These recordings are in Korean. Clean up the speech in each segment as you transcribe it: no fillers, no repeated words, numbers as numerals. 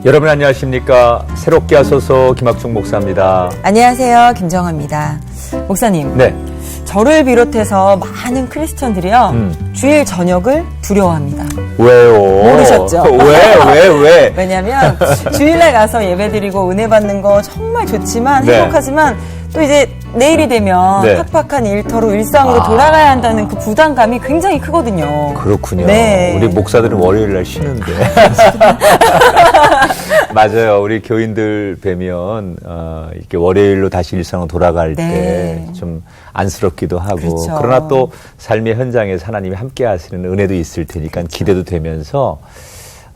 여러분 안녕하십니까? 새롭게 하소서 김학중 목사입니다. 안녕하세요. 김정아입니다. 목사님. 네. 저를 비롯해서 많은 크리스천들이요. 주일 저녁을 두려워합니다. 왜요? 모르셨죠? 왜? 왜냐면 주일날 가서 예배드리고 은혜 받는 거 정말 좋지만 네. 행복하지만 또 이제 내일이 되면 네. 팍팍한 일터로 일상으로 돌아가야 한다는 그 부담감이 굉장히 크거든요. 그렇군요. 네. 우리 목사들은 월요일 날 쉬는데. 맞아요. 우리 교인들 뵈면 이렇게 월요일로 다시 일상으로 돌아갈 네. 때 좀 안쓰럽기도 하고 그렇죠. 그러나 또 삶의 현장에서 하나님이 함께 하시는 은혜도 있을 테니까 기대도 되면서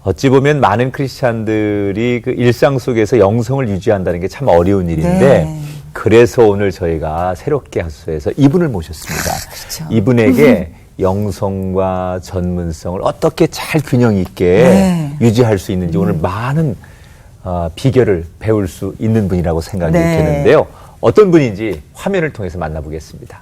어찌 보면 많은 크리스찬들이 그 일상 속에서 영성을 유지한다는 게 참 어려운 일인데 네. 그래서 오늘 저희가 새롭게 하소서에서 이분을 모셨습니다. 그렇죠. 이분에게 영성과 전문성을 어떻게 잘 균형 있게 네. 유지할 수 있는지 오늘 많은 비결을 배울 수 있는 분이라고 생각이 네. 되는데요. 어떤 분인지 화면을 통해서 만나보겠습니다.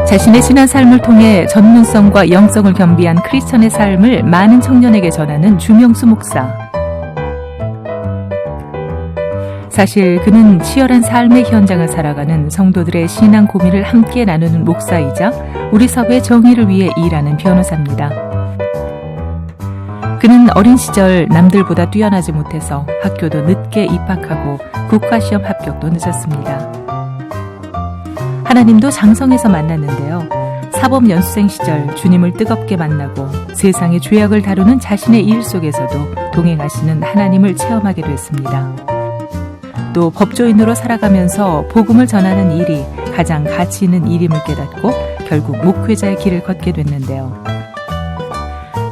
자신의 신앙 삶을 통해 전문성과 영성을 겸비한 크리스천의 삶을 많은 청년에게 전하는 주명수 목사. 사실 그는 치열한 삶의 현장을 살아가는 성도들의 신앙 고민을 함께 나누는 목사이자 우리 사회의 정의를 위해 일하는 변호사입니다. 그는 어린 시절 남들보다 뛰어나지 못해서 학교도 늦게 입학하고 국가시험 합격도 늦었습니다. 하나님도 장성에서 만났는데요. 사법연수생 시절 주님을 뜨겁게 만나고 세상의 죄악을 다루는 자신의 일 속에서도 동행하시는 하나님을 체험하게 됐습니다. 또 법조인으로 살아가면서 복음을 전하는 일이 가장 가치 있는 일임을 깨닫고 결국 목회자의 길을 걷게 됐는데요.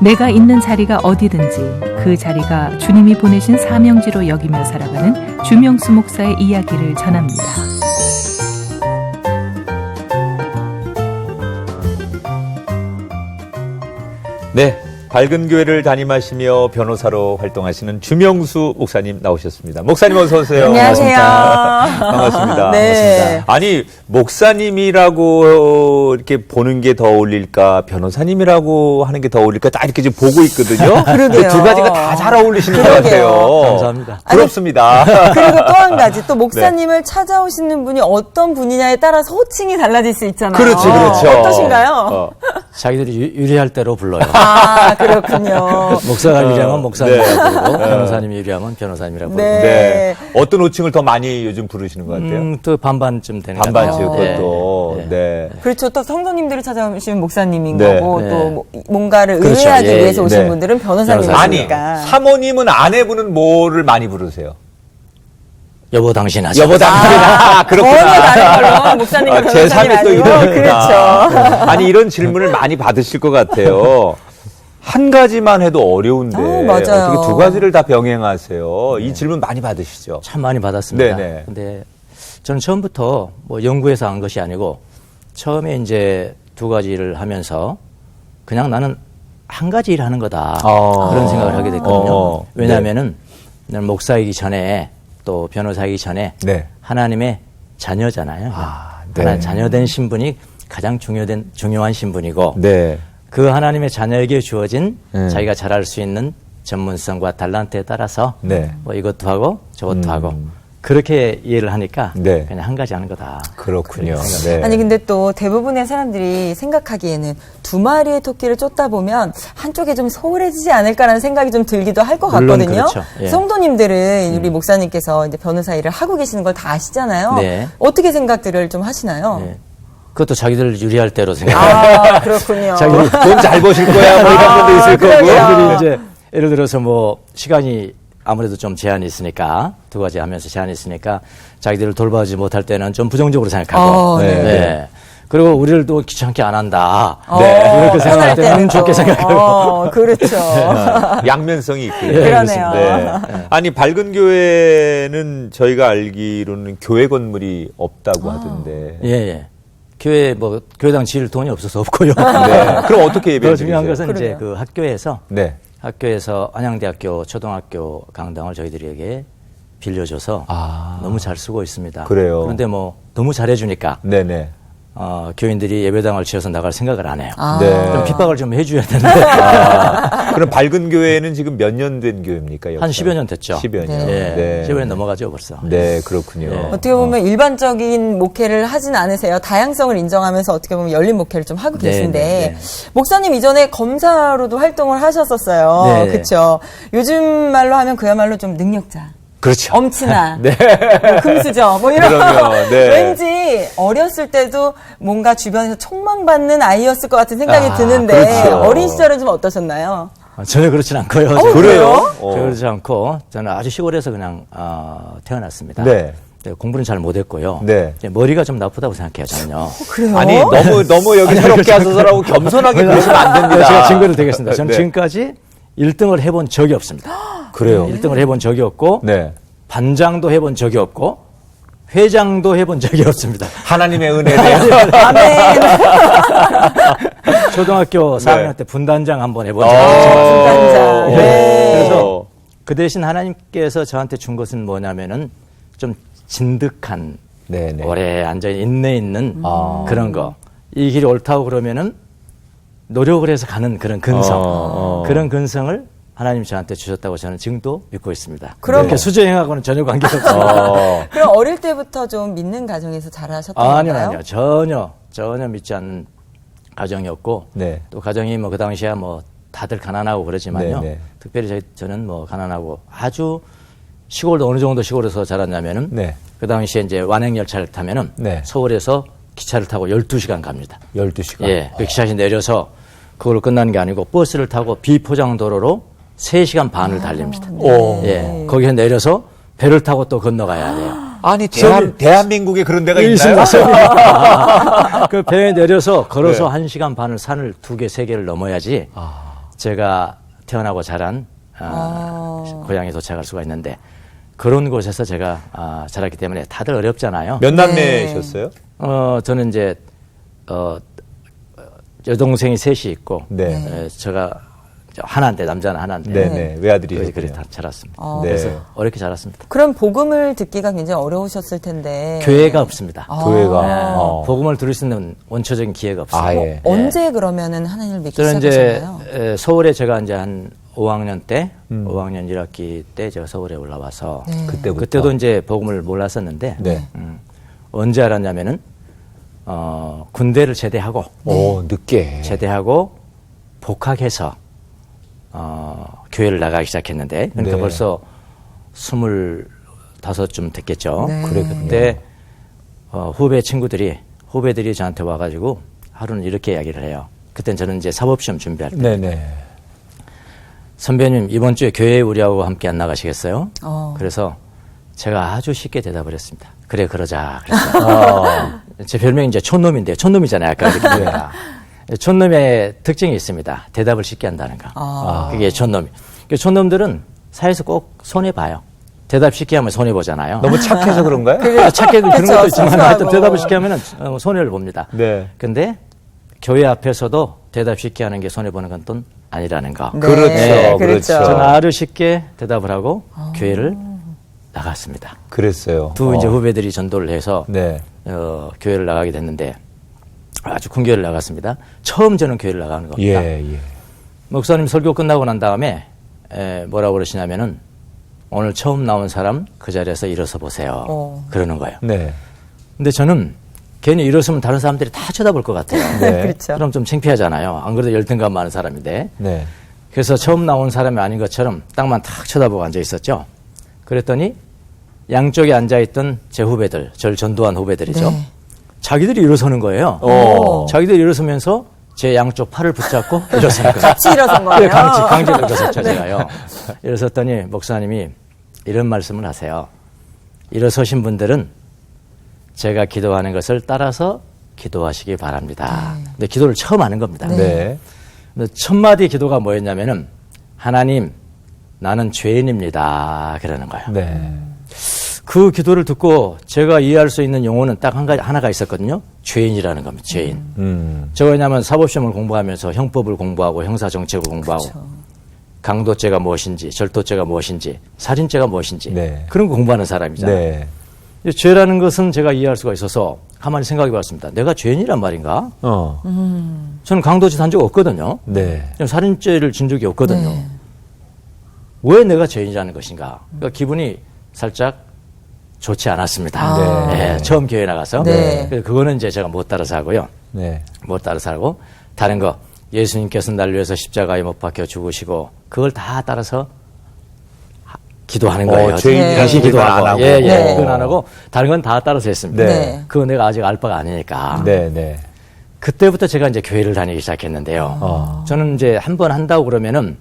내가 있는 자리가 어디든지 그 자리가 주님이 보내신 사명지로 여기며 살아가는 주명수 목사의 이야기를 전합니다. 네, 밝은 교회를 담임하시며 변호사로 활동하시는 주명수 목사님 나오셨습니다. 목사님 어서 오세요. 안녕하세요. 반갑습니다. 네. 반갑습니다. 아니 목사님이라고 이렇게 보는 게 더 어울릴까, 변호사님이라고 하는 게 더 어울릴까, 딱 이렇게 지금 보고 있거든요. 그러게요. 두 가지가 다 잘 어울리시는 것 그러게요. 같아요. 감사합니다. 부럽습니다. 그리고 또 한 가지, 또 목사님을 찾아오시는 분이 어떤 분이냐에 따라서 호칭이 달라질 수 있잖아요. 그렇지. 어떠신가요? 자기들이 유리할 대로 불러요. 아, 그렇군요. 목사가 유리하면 목사님이라고 네. 부르고 변호사님이 유리하면 변호사님이라고 부르고. 네. 네. 어떤 호칭을 더 많이 요즘 부르시는 것 같아요? 또 반반쯤 되는 것 반반씩 같아요. 그것도. 네. 네. 그렇죠. 또 성도님들을 찾아오시는 목사님인 네. 거고, 네. 또 뭔가를 그렇죠. 의뢰하기 예, 위해서 예. 오신 네. 분들은 아니, 변호사님이시니까. 사모님은 아내분은 뭐를 많이 부르세요? 여보 당신 하죠. 여보 당신. 그렇구나. 전혀 다른 걸로 목사님과 변호사님 제3의 또 아니고. 이런. 그렇죠. 아니, 이런 질문을 많이 받으실 것 같아요. 한 가지만 해도 어려운데. 맞아요. 어떻게 두 가지를 다 병행하세요? 이 질문 많이 받으시죠? 참 많이 받았습니다. 네네. 근데 저는 처음부터 뭐 연구해서 한 것이 아니고 처음에 이제 두 가지를 하면서 그냥 나는 한 가지 일 하는 거다. 그런 생각을 하게 됐거든요. 왜냐하면은 나는 목사이기 전에 또 변호사이기 전에 네. 하나님의 자녀잖아요. 네. 하나님 자녀된 신분이 가장 중요한 신분이고 네. 그 하나님의 자녀에게 주어진 네. 자기가 잘할 수 있는 전문성과 달란트에 따라서 네. 뭐 이것도 하고 저것도 하고 그렇게 이해를 하니까 네. 그냥 한 가지 하는 거다. 그렇군요. 네. 아니 근데 또 대부분의 사람들이 생각하기에는 두 마리의 토끼를 쫓다 보면 한쪽에 좀 소홀해지지 않을까라는 생각이 좀 들기도 할 것 물론 같거든요. 그렇죠. 예. 성도님들은 우리 목사님께서 이제 변호사 일을 하고 계시는 걸 다 아시잖아요. 네. 어떻게 생각들을 좀 하시나요? 네. 그것도 자기들 유리할 대로 생각. 아 그렇군요. 돈 잘 버실 거야, 뭐 이런 분도 있을 거고. 그러게요. 그리고 이제 예를 들어서 뭐 시간이 아무래도 좀 제한이 있으니까 두 가지 하면서 제한이 있으니까 자기들을 돌봐주지 못할 때는 좀 부정적으로 생각하고. 네. 네. 그리고 우리를 또 귀찮게 안 한다. 네. 이렇게 생각할 편할 때는 때는 좋게 또. 생각하고. 그렇죠. 양면성이 있군요. 그러네요. 네. 아니, 밝은 교회는 저희가 알기로는 교회 건물이 없다고 하던데. 예, 예. 교회 뭐 교회당 지을 돈이 없어서 없고요. 네. 그럼 어떻게 예배를 더 중요한 드리세요? 것은 이제 그러게요. 그 학교에서 네. 학교에서 안양대학교 초등학교 강당을 저희들에게 빌려줘서 아. 너무 잘 쓰고 있습니다. 그래요? 그런데 뭐 너무 잘해주니까 네네. 교인들이 예배당을 지어서 나갈 생각을 안 해요. 네. 좀 핍박을 좀 해줘야 되는데. 그럼 밝은 교회는 지금 몇 년 된 교회입니까? 한 10여 년 됐죠. 10여 년. 네. 10여 년 넘어가죠, 벌써. 네, 그렇군요. 네. 어떻게 보면 일반적인 목회를 하진 않으세요. 다양성을 인정하면서 어떻게 보면 열린 목회를 좀 하고 네, 계신데 네, 네. 목사님 이전에 검사로도 활동을 하셨었어요. 네, 네. 그렇죠. 요즘 말로 하면 그야말로 좀 능력자. 그렇죠. 엄친아, 네. 뭐 금수저, 뭐 이런. 그럼요, 네. 왠지 어렸을 때도 뭔가 주변에서 촉망받는 아이였을 것 같은 생각이 드는데 그렇죠. 어린 시절은 좀 어떠셨나요? 전혀 그렇진 않고요. 그래요? 전혀 그렇지 않고 저는 아주 시골에서 그냥 태어났습니다. 네. 네, 공부는 잘 못했고요. 네. 머리가 좀 나쁘다고 생각해요, 저는요. 그래요? 아니, 너무 여기 새롭게 하소서라고 겸손하게 그러시면 안 됩니다. 제가 증거를 드리겠습니다. 저는 네. 지금까지 1등을 해본 적이 없습니다. 그래요? 1등을 해본 적이 없고 네. 반장도 해본 적이 없고 회장도 해본 적이 없습니다. 하나님의 은혜네요. 아멘. 초등학교 4학년 네. 때 분단장 한번 해본 적이 어. 있어요. 분단장. 네. 그래서 그 대신 하나님께서 저한테 준 것은 뭐냐면은 좀 진득한 네네. 오래 앉아 인내 있는 그런 거. 이 길이 옳다고 그러면은 노력을 해서 가는 그런 근성. 그런 근성을 하나님이 저한테 주셨다고 저는 지금도 믿고 있습니다. 그럼- 이렇게 수저행하고는 전혀 관계가 없습니다. 그럼 어릴 때부터 좀 믿는 가정에서 자라셨던 아니요, 건가요? 아니요. 전혀 믿지 않는 가정이었고, 네. 또 가정이 뭐 그 당시야 뭐 다들 가난하고 그러지만요. 네, 네. 특별히 저는 뭐 가난하고 아주 시골도 어느 정도 시골에서 자랐냐면은 네. 그 당시에 이제 완행열차를 타면은 네. 서울에서 기차를 타고 12시간 갑니다. 12시간. 예. 그 기차에서 내려서 그걸로 끝나는 게 아니고 버스를 타고 비포장도로로 3시간 반을 달립니다. 오. 예. 거기서 내려서 배를 타고 또 건너가야 돼요. 아니, 대한민국에 그런 데가 있나요? 있습니다. 그 배에 내려서 걸어서 네. 1시간 반을 산을 2개, 3개를 넘어야지 제가 태어나고 자란 고향에 도착할 수가 있는데 그런 곳에서 제가 자랐기 때문에 다들 어렵잖아요. 몇 남매셨어요? 저는 이제 여동생이 셋이 있고 네. 제가 하나인데 남자는 하나인데 네네. 외아들이셨군요. 그래 다 자랐습니다. 네. 그래서 어렵게 자랐습니다. 그럼 복음을 듣기가 굉장히 어려우셨을 텐데. 교회가 없습니다. 교회가. 네. 복음을 들을 수 있는 원초적인 기회가 없습니다. 아예. 언제 그러면은 하나님을 믿기 저는 시작하셨나요? 이제 서울에 제가 이제 한 5학년 때, 5학년 1학기 때 제가 서울에 올라와서 네. 그때도 이제 복음을 몰랐었는데 네. 언제 알았냐면은 군대를 제대하고 오, 늦게. 제대하고 복학해서 교회를 나가기 시작했는데 그러니까 네. 벌써 25좀 됐겠죠. 네. 그때 후배들이 저한테 와가지고 하루는 이렇게 이야기를 해요. 그땐 저는 이제 사법시험 준비할 때 네네. 선배님 이번 주에 교회에 우리하고 함께 안 나가시겠어요? 그래서 제가 아주 쉽게 대답을 했습니다. 그래 그러자. 그랬어요. 제 별명이 이제 촌놈인데요. 촌놈이잖아요. 아까 그랬으니까. 촌놈의 특징이 있습니다. 대답을 쉽게 한다는 거. 그게 촌놈이. 촌놈들은 사회에서 꼭 손해봐요. 대답 쉽게 하면 손해보잖아요. 너무 착해서 그런가요? 착해도 그런 그쵸, 것도 있지만 순수하고. 하여튼 대답을 쉽게 하면 손해를 봅니다. 네. 근데 교회 앞에서도 대답 쉽게 하는 게 손해보는 건 또 아니라는 거. 네, 그렇죠. 그렇죠. 저는 아주 쉽게 대답을 하고 교회를 나갔습니다. 그랬어요. 두 이제 후배들이 전도를 해서 네. 교회를 나가게 됐는데 아주 큰 교회를 나갔습니다. 처음 저는 교회를 나가는 겁니다. 예, 예. 목사님 설교 끝나고 난 다음에 뭐라고 그러시냐면은 오늘 처음 나온 사람 그 자리에서 일어서 보세요. 그러는 거예요. 네. 근데 저는 괜히 일어서면 다른 사람들이 다 쳐다볼 것 같아요. 네. 그렇죠. 그럼 좀 창피하잖아요. 안 그래도 열등감 많은 사람인데. 네. 그래서 처음 나온 사람이 아닌 것처럼 땅만 탁 쳐다보고 앉아 있었죠. 그랬더니 양쪽에 앉아있던 제 후배들, 저를 전도한 후배들이죠. 네. 자기들이 일어서는 거예요. 자기들이 일어서면서 제 양쪽 팔을 붙잡고 일어서는 거예요. 같이 일어선 거예요. 네, 강제로 일어섰죠, 제가요. 일어섰더니 목사님이 이런 말씀을 하세요. 일어서신 분들은 제가 기도하는 것을 따라서 기도하시기 바랍니다. 근데 기도를 처음 하는 겁니다. 네. 근데 첫 마디 기도가 뭐였냐면은 하나님, 나는 죄인입니다. 그러는 거예요. 네. 그 기도를 듣고 제가 이해할 수 있는 용어는 딱 하나가 있었거든요. 죄인이라는 겁니다. 죄인. 저 왜냐하면 사법시험을 공부하면서 형법을 공부하고 형사정책을 공부하고 강도죄가 무엇인지 절도죄가 무엇인지 살인죄가 무엇인지 네. 그런 거 공부하는 사람이잖아요. 네. 죄라는 것은 제가 이해할 수가 있어서 가만히 생각해 봤습니다. 내가 죄인이란 말인가? 어. 저는 강도짓 한 적 없거든요. 네. 살인죄를 진 적이 없거든요. 네. 왜 내가 죄인이라는 것인가? 그러니까 기분이 살짝 좋지 않았습니다. 네. 네, 처음 교회 나가서. 네. 그래서 그거는 이제 제가 못 따라서 하고요. 네. 못 따라서 하고, 다른 거, 예수님께서 날 위해서 십자가에 못 박혀 죽으시고, 그걸 다 따라서 기도하는 거예요. 죄인이라는 당신 소리만 기도하고. 안 하고. 예, 예. 네. 그건 안 하고, 다른 건 다 따라서 했습니다. 네. 그거 내가 아직 알 바가 아니니까. 네, 네. 그때부터 제가 이제 교회를 다니기 시작했는데요. 저는 이제 한 번 한다고 그러면은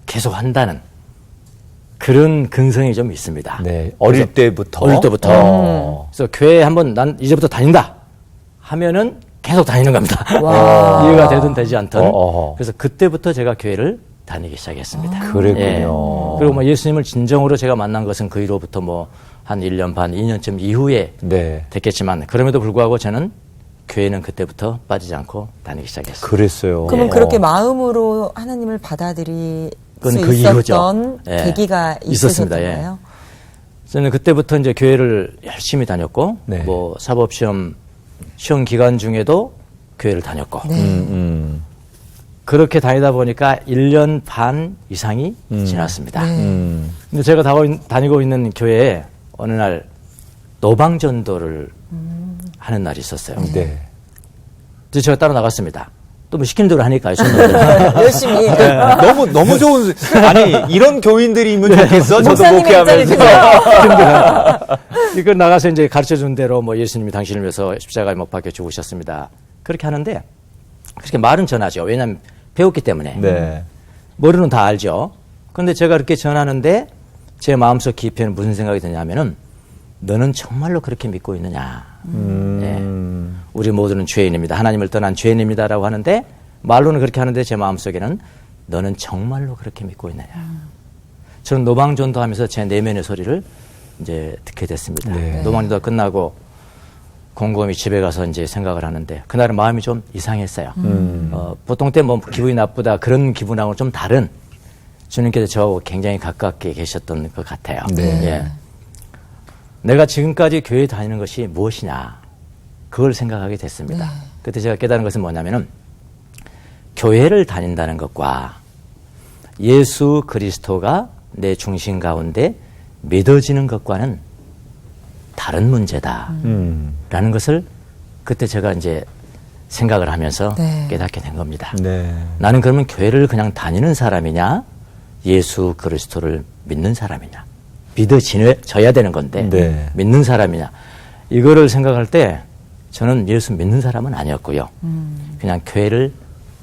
계속 한다는 그런 근성이 좀 있습니다. 네. 어릴 그래서 때부터. 어릴 때부터. 그래서 교회에 한번 난 이제부터 다닌다 하면은 계속 다니는 겁니다. 이해가 되든 되지 않든. 어허. 그래서 그때부터 제가 교회를 다니기 시작했습니다. 그랬군요. 예. 그리고 뭐 예수님을 진정으로 제가 만난 것은 그 이후로부터 뭐 한 1년 반, 2년쯤 이후에 네. 됐겠지만 그럼에도 불구하고 저는 교회는 그때부터 빠지지 않고 다니기 시작했습니다. 그랬어요. 그러면 어. 그렇게 마음으로 하나님을 받아들일 그건 수 그 이후죠. 있었던 예. 계기가 있었습니다. 있으셨나요? 저는 그때부터 이제 교회를 열심히 다녔고, 네. 뭐 사법시험 시험 기간 중에도 교회를 다녔고, 그렇게 다니다 보니까 1년 반 이상이 지났습니다. 근데 제가 다니고 있는 교회에 어느 날 노방전도를 하는 날이 있었어요. 네. 그래서 제가 따라 나갔습니다. 또 뭐 시키는 대로 하니까요, 손님들. 열심히. 너무 좋은, 아니, 이런 교인들이면 좋겠어? 저도 목사님의 목회하면서. 이걸 나가서 이제 가르쳐 준 대로 뭐 예수님이 당신을 위해서 십자가에 못 박혀 죽으셨습니다. 그렇게 하는데, 그렇게 말은 전하죠. 왜냐하면 배웠기 때문에. 네. 머리는 다 알죠. 그런데 제가 그렇게 전하는데, 제 마음속 깊이는 무슨 생각이 드냐면은, 너는 정말로 그렇게 믿고 있느냐. 예. 우리 모두는 죄인입니다. 하나님을 떠난 죄인입니다라고 하는데, 말로는 그렇게 하는데 제 마음속에는 너는 정말로 그렇게 믿고 있느냐. 저는 노방전도 하면서 제 내면의 소리를 이제 듣게 됐습니다. 네. 노방전도 끝나고 곰곰이 집에 가서 이제 생각을 하는데, 그날은 마음이 좀 이상했어요. 보통 때 뭐 기분이 나쁘다 그런 기분하고는 좀 다른, 주님께서 저하고 굉장히 가깝게 계셨던 것 같아요. 네. 예. 내가 지금까지 교회 다니는 것이 무엇이냐, 그걸 생각하게 됐습니다. 그때 제가 깨달은 것은 뭐냐면은, 교회를 다닌다는 것과 예수 그리스도가 내 중심 가운데 믿어지는 것과는 다른 문제다라는 것을 그때 제가 이제 생각을 하면서 네. 깨닫게 된 겁니다. 네. 나는 그러면 교회를 그냥 다니는 사람이냐, 예수 그리스도를 믿는 사람이냐, 믿어져야 되는 건데 네. 믿는 사람이냐, 이거를 생각할 때 저는 예수 믿는 사람은 아니었고요. 그냥 교회를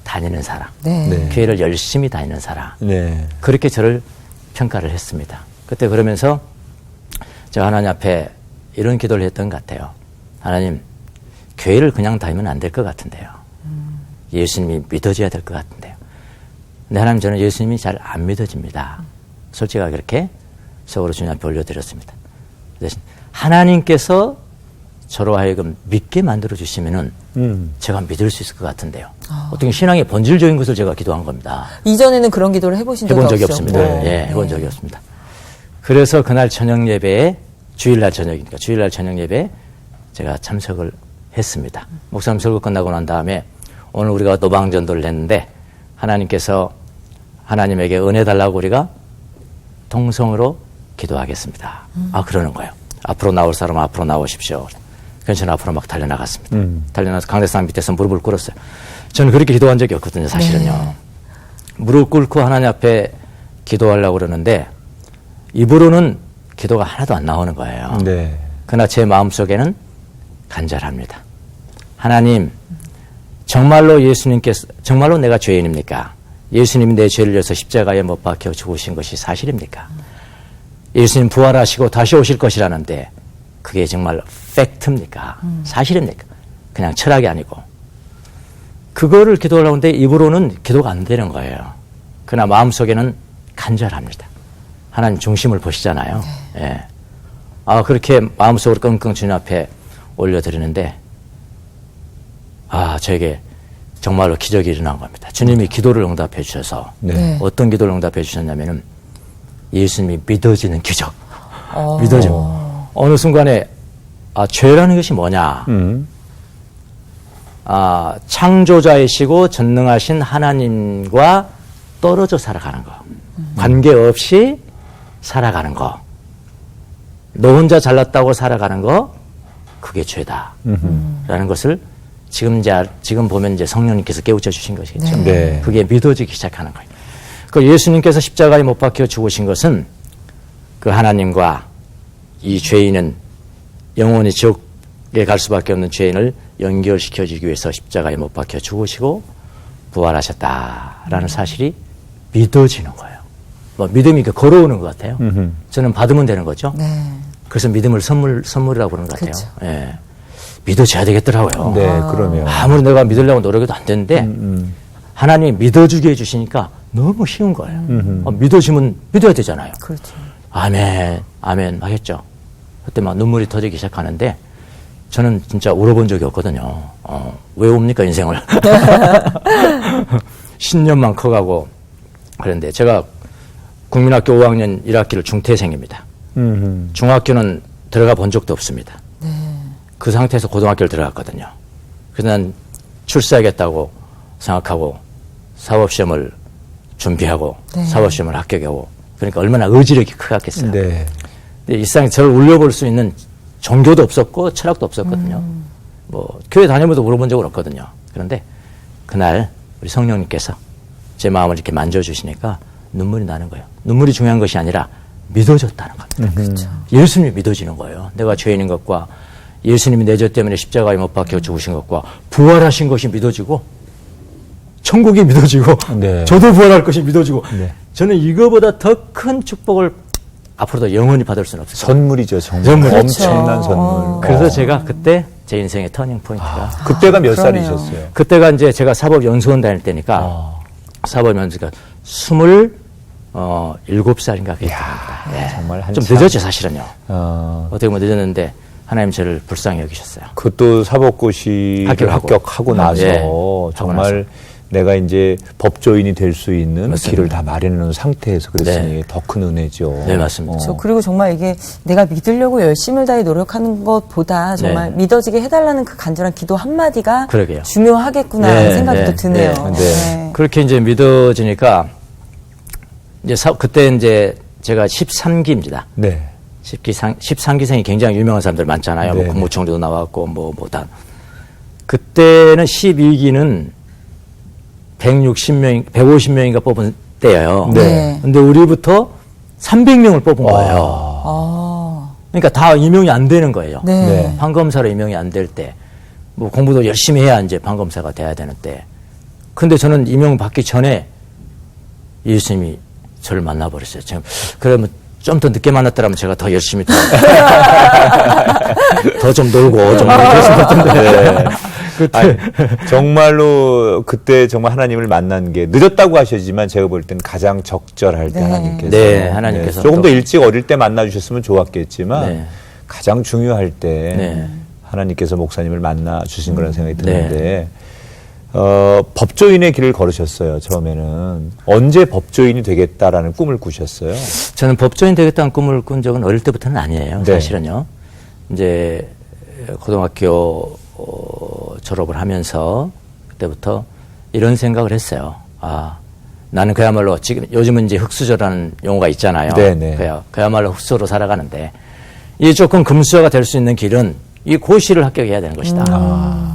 다니는 사람, 네. 네. 교회를 열심히 다니는 사람, 네. 그렇게 저를 평가를 했습니다. 그때 그러면서 제가 하나님 앞에 이런 기도를 했던 것 같아요. 하나님, 교회를 그냥 다니면 안 될 것 같은데요. 예수님이 믿어져야 될 것 같은데요. 근데 하나님, 저는 예수님이 잘 안 믿어집니다. 솔직하게 그렇게 속으로 주님 앞에 올려드렸습니다. 대신 하나님께서 저로 하여금 믿게 만들어주시면은 제가 믿을 수 있을 것 같은데요. 어떻게 신앙의 본질적인 것을 제가 기도한 겁니다. 이전에는 그런 기도를 해보신 적이 해본 적이 없으셨고. 없습니다. 예, 해본 적이 없습니다. 그래서 그날 저녁 예배에, 주일날 저녁이니까 주일날 저녁 예배에 제가 참석을 했습니다. 목사님 설교 끝나고 난 다음에 오늘 우리가 노방전도를 했는데 하나님께서 하나님에게 은혜 달라고 우리가 통성으로 기도하겠습니다. 아, 그러는 거예요. 앞으로 나올 사람은 앞으로 나오십시오. 그래서 저는 앞으로 막 달려나갔습니다. 달려나가서 강대상 밑에서 무릎을 꿇었어요. 저는 그렇게 기도한 적이 없거든요, 사실은요. 네. 무릎 꿇고 하나님 앞에 기도하려고 그러는데 입으로는 기도가 하나도 안 나오는 거예요. 네. 그러나 제 마음속에는 간절합니다. 하나님, 정말로 예수님께서, 정말로 내가 죄인입니까? 예수님이 내 죄를 위해서 십자가에 못 박혀 죽으신 것이 사실입니까? 예수님 부활하시고 다시 오실 것이라는데 그게 정말 팩트입니까? 사실입니까? 그냥 철학이 아니고. 그거를 기도하려고 하는데 입으로는 기도가 안 되는 거예요. 그러나 마음속에는 간절합니다. 하나님 중심을 보시잖아요. 예. 아, 그렇게 마음속으로 끙끙 주님 앞에 올려드리는데, 아, 저에게 정말로 기적이 일어난 겁니다. 주님이 기도를 응답해 주셔서, 네. 어떤 기도를 응답해 주셨냐면은, 예수님이 믿어지는 기적. 믿어져. 어느 순간에, 죄라는 것이 뭐냐? 창조자이시고 전능하신 하나님과 떨어져 살아가는 거. 관계없이 살아가는 거. 너 혼자 잘났다고 살아가는 거, 그게 죄다. 라는 것을 지금 보면 이제 성령님께서 깨우쳐 주신 것이겠죠. 네. 그게 믿어지기 시작하는 거예요. 그 예수님께서 십자가에 못 박혀 죽으신 것은 그 하나님과 이 죄인은 영원히 지옥에 갈 수밖에 없는 죄인을 연결시켜 주기 위해서 십자가에 못 박혀 죽으시고 부활하셨다라는 사실이 믿어지는 거예요. 뭐 믿음이 걸어오는 것 같아요. 저는 받으면 되는 거죠. 네. 그래서 믿음을 선물이라고 그러는 것 같아요. 그렇죠. 예. 믿어져야 되겠더라고요. 네, 그러면. 아무리 내가 믿으려고 노력해도 안 되는데 하나님이 믿어주게 해주시니까 너무 쉬운 거예요. 믿어지면 믿어야 되잖아요. 그렇죠. 아멘, 아멘 하겠죠. 그때 막 눈물이 터지기 시작하는데 저는 진짜 울어본 적이 없거든요. 왜 웁니까 인생을. 10년만 커가고 그런데 제가 국민학교 5학년 1학기를 중퇴생입니다. 중학교는 들어가 본 적도 없습니다. 네. 그 상태에서 고등학교를 들어갔거든요. 그래서 난 출세하겠다고 생각하고 사법시험을 준비하고 네. 사법시험을 합격하고 그러니까 얼마나 의지력이 크겠어요. 네. 근데 일상에 저를 울려볼 수 있는 종교도 없었고 철학도 없었거든요. 뭐 교회 다니면서 물어본 적은 없거든요. 그런데 그날 우리 성령님께서 제 마음을 이렇게 만져주시니까 눈물이 나는 거예요. 눈물이 중요한 것이 아니라 믿어졌다는 겁니다. 그렇죠. 예수님이 믿어지는 거예요. 내가 죄인인 것과 예수님이 내 죄 때문에 십자가에 못 박혀 죽으신 것과 부활하신 것이 믿어지고 천국이 믿어지고 네. 저도 부활할 것이 믿어지고 네. 저는 이거보다 더 큰 축복을 앞으로도 영원히 받을 수는 없어요. 선물이죠, 정말. 선물. 엄청난 선물. 그래서 제가 그때 제 인생의 터닝 포인트가 그때가 몇 그러네요. 살이셨어요? 그때가 이제 제가 사법연수원 다닐 때니까 사법연수가 27살인가 그랬답니다. 예. 정말 좀 한참. 늦었죠 사실은요. 어떻게 어떻게 보면 늦었는데 하나님 저를 불쌍히 여기셨어요. 그것도 사법고시를 합격하고. 합격하고 나서 예. 정말 내가 이제 법조인이 될 수 있는 맞습니다. 길을 다 마련해 놓은 상태에서 그랬으니 네. 더 큰 은혜죠. 네, 맞습니다. 그렇죠. 그리고 정말 이게 내가 믿으려고 열심을 다해 노력하는 것보다 정말 네. 믿어지게 해달라는 그 간절한 기도 한마디가 그러게요. 중요하겠구나 네, 하는 생각이 네, 또 드네요. 네, 네. 그렇게 이제 믿어지니까 이제 그때 이제 제가 13기입니다. 네. 13기생이 굉장히 유명한 사람들 많잖아요. 네, 뭐 국무총리도 나왔고 뭐다. 그때는 12기는 150명인가 뽑은 때예요. 네. 근데 우리부터 300명을 뽑은 거예요. 아, 그러니까 다 임용이 안 되는 거예요. 네. 네. 판검사로 임용이 안 될 때, 뭐 공부도 열심히 해야 이제 판검사가 돼야 되는 때. 근데 저는 임용 받기 전에 예수님이 저를 만나버렸어요. 지금 그러면 좀 더 늦게 만났더라면 제가 더 열심히 더 좀 놀고 좀 그랬을 것 같은데. 아니, 정말로 그때 정말 하나님을 만난 게 늦었다고 하시지만 제가 볼 때는 가장 적절할 때 네. 하나님께서, 네, 하나님께서 조금 또- 더 일찍 어릴 때 만나 주셨으면 좋았겠지만 네. 가장 중요할 때 네. 하나님께서 목사님을 만나 주신 거라는 생각이 네. 드는데 법조인의 길을 걸으셨어요. 처음에는 언제 법조인이 되겠다라는 꿈을 꾸셨어요? 저는 법조인 되겠다는 꿈을 꾼 적은 어릴 때부터는 아니에요. 네. 사실은요. 이제 고등학교 졸업을 하면서 그때부터 이런 생각을 했어요. 나는 그야말로 지금 요즘은 이제 흑수저라는 용어가 있잖아요. 네네. 그야말로 흑수저로 살아가는데 이 조금 금수저가 될 수 있는 길은 이 고시를 합격해야 되는 것이다.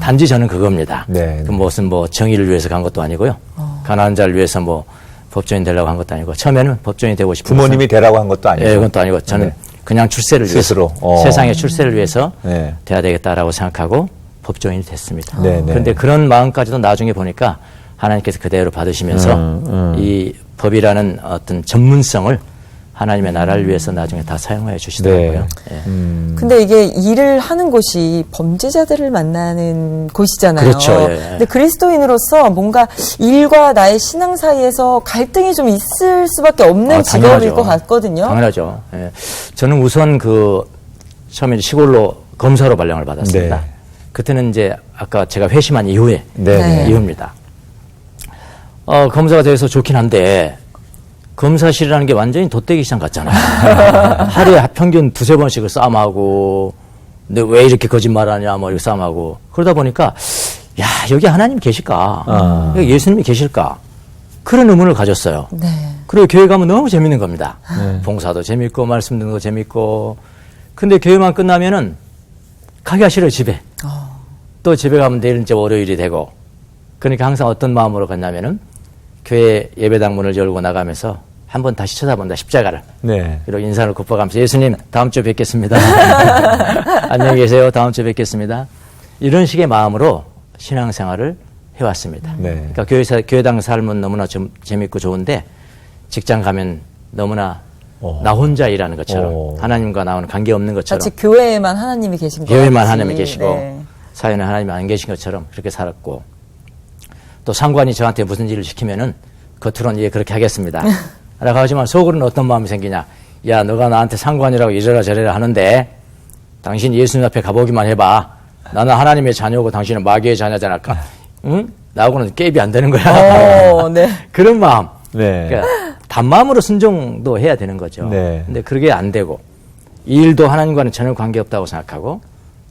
단지 저는 그겁니다. 네. 그 무슨 뭐 정의를 위해서 간 것도 아니고요. 가난한 자를 위해서 뭐 법조인 되려고 한 것도 아니고 처음에는 법조인이 되고 싶은 부모님이 되라고 한 것도 아니고. 예, 그건 또 아니고 저는 네. 그냥 출세를 스스로. 위해서 세상의 출세를 위해서 네. 돼야 되겠다라고 생각하고 법조인이 됐습니다. 네, 네. 그런데 그런 마음까지도 나중에 보니까 하나님께서 그대로 받으시면서 이 법이라는 어떤 전문성을 하나님의 나라를 위해서 나중에 다 사용해 주시더라고요. 네. 예. 근데 이게 일을 하는 곳이 범죄자들을 만나는 곳이잖아요. 그렇죠. 예. 근데 그리스도인으로서 뭔가 일과 나의 신앙 사이에서 갈등이 좀 있을 수밖에 없는 직업일 당연하죠. 것 같거든요. 당연하죠. 예. 저는 우선 처음에 시골로 검사로 발령을 받았습니다. 네. 그때는 이제 아까 제가 회심한 이후에 네. 이후입니다. 검사가 돼서 좋긴 한데 검사실이라는 게 완전히 돛대기 시장 같잖아요. 하루에 평균 2-3번씩을 싸움하고 너 왜 이렇게 거짓말하냐 뭐 이렇게 싸움하고 그러다 보니까 야 여기 하나님 계실까? 여기 예수님이 계실까? 그런 의문을 가졌어요. 네. 그리고 교회 가면 너무 재밌는 겁니다. 봉사도 재밌고 말씀 듣는 거 재밌고. 근데 교회만 끝나면은 가기가 싫어요 집에. 또 집에 가면 내일 이제 월요일이 되고. 그러니까 항상 어떤 마음으로 갔냐면은 교회 예배당 문을 열고 나가면서 한번 다시 쳐다본다 십자가를. 네. 그리고 인사를 곱어가면서 예수님 다음 주에 뵙겠습니다. 안녕히 계세요. 다음 주에 뵙겠습니다. 이런 식의 마음으로 신앙생활을 해왔습니다. 네. 그러니까 교회당 삶은 너무나 재밌고 좋은데 직장 가면 너무나 나 혼자 일하는 것처럼 하나님과 나오는 관계 없는 것처럼 마치 교회에만 하나님이 계신 거예요. 교회만 하나님이 계시고 사회는 하나님이 안 계신 것처럼 그렇게 살았고 또 상관이 저한테 무슨 일을 시키면은 겉으로는 예 그렇게 하겠습니다. 라고 하지만 속으로는 어떤 마음이 생기냐. 야 너가 나한테 상관이라고 이래라 저래라 하는데 당신 예수님 앞에 가보기만 해봐. 나는 하나님의 자녀고 당신은 마귀의 자녀잖아. 응? 나하고는 갭이 안 되는 거야. 네. 그런 마음. 네. 그러니까 단마음으로 순종도 해야 되는 거죠. 네. 근데 그게 안 되고 이 일도 하나님과는 전혀 관계없다고 생각하고